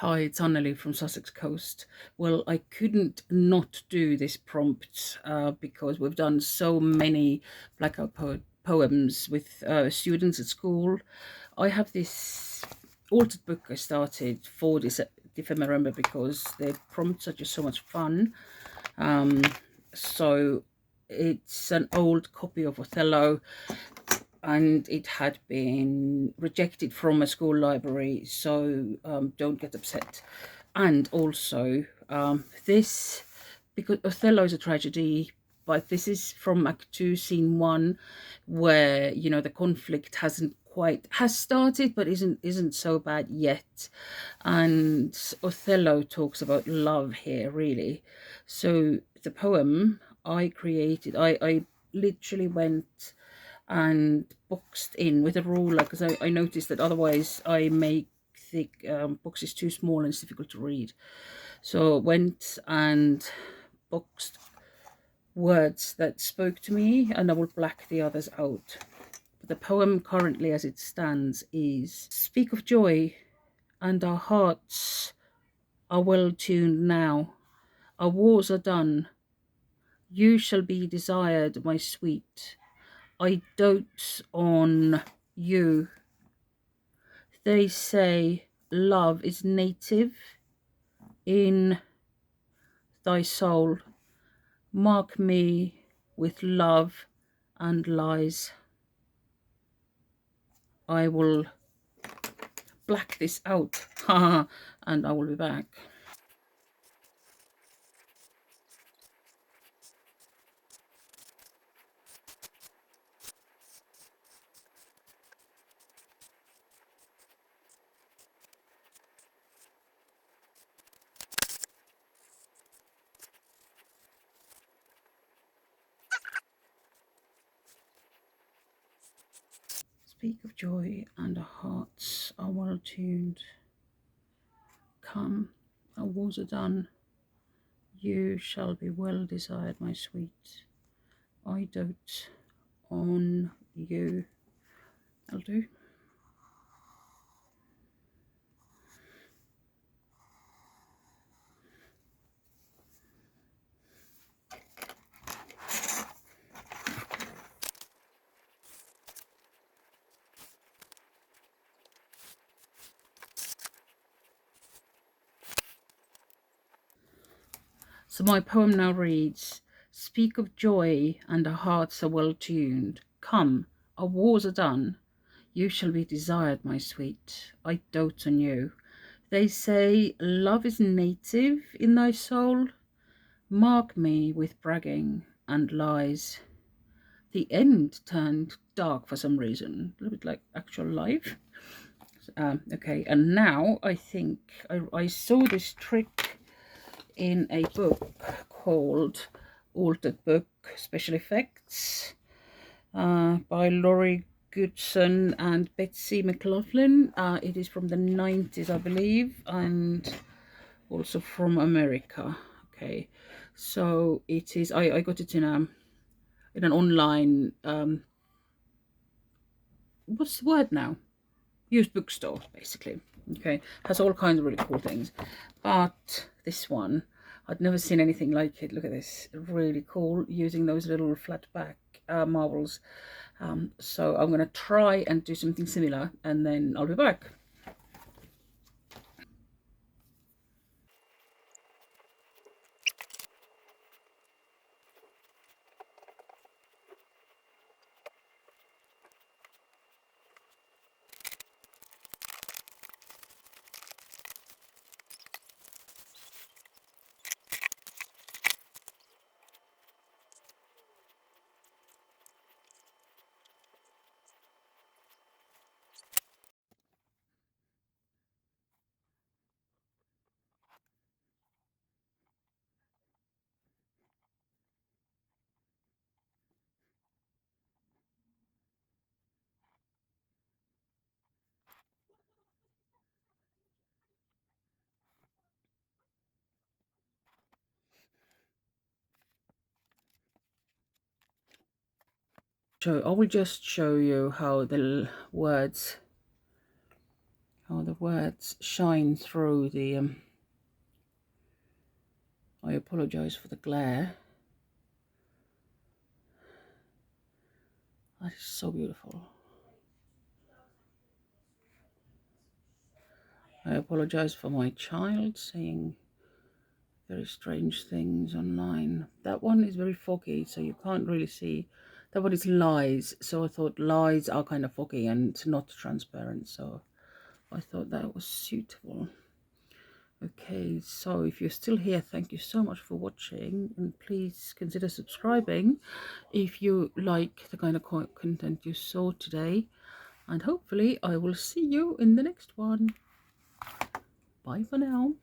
Hi, it's Anneli from Sussex Coast. Well, I couldn't not do this prompt because we've done so many blackout poems with students at school. I have this altered book I started for this ephemerember because the prompts are just so much fun. Um, so it's an old copy of Othello, and it had been rejected from a school library, so don't get upset. And also, this, because Othello is a tragedy, but this is from Act 2, Scene 1, where, you know, the conflict has started, but isn't so bad yet. And Othello talks about love here, really. So the poem I created, I literally went and boxed in with a ruler because I noticed that otherwise I make the boxes too small and it's difficult to read. So went and boxed words that spoke to me, and I will black the others out. But the poem currently as it stands is: speak of joy, and our hearts are well tuned now. Our wars are done. You shall be desired, my sweet. I dote on you. They say love is native in thy soul. Mark me with love and lies. I will black this out, and I will be back. Speak of joy, and our hearts are well tuned. Come, our wars are done. You shall be well desired, my sweet. I dote on you. I'll do. So my poem now reads: speak of joy, and our hearts are well tuned. Come, our wars are done. You shall be desired, my sweet. I dote on you. They say love is native in thy soul. Mark me with bragging and lies. The end turned dark for some reason, a little bit like actual life. Okay, and now I think I saw this trick in a book called Altered Book Special Effects by Laurie Goodson and Betsy McLaughlin. It is from the 90s, I believe, and also from America. Okay, so it is. I got it in an online what's the word now? Used bookstore, basically. Okay, has all kinds of really cool things, but this one I'd never seen anything like it. Look at this, really cool, using those little flat back marbles. So I'm going to try and do something similar, and then I'll be back. So I will just show you how the words how the words shine through the I apologize for the glare. That is so beautiful. I apologize for my child saying very strange things online. That one is very foggy, so you can't really see. That one is lies, so I thought lies are kind of foggy and not transparent, so I thought that was suitable. Okay, so if you're still here, thank you so much for watching, and please consider subscribing if you like the kind of content you saw today, and hopefully I will see you in the next one. Bye for now.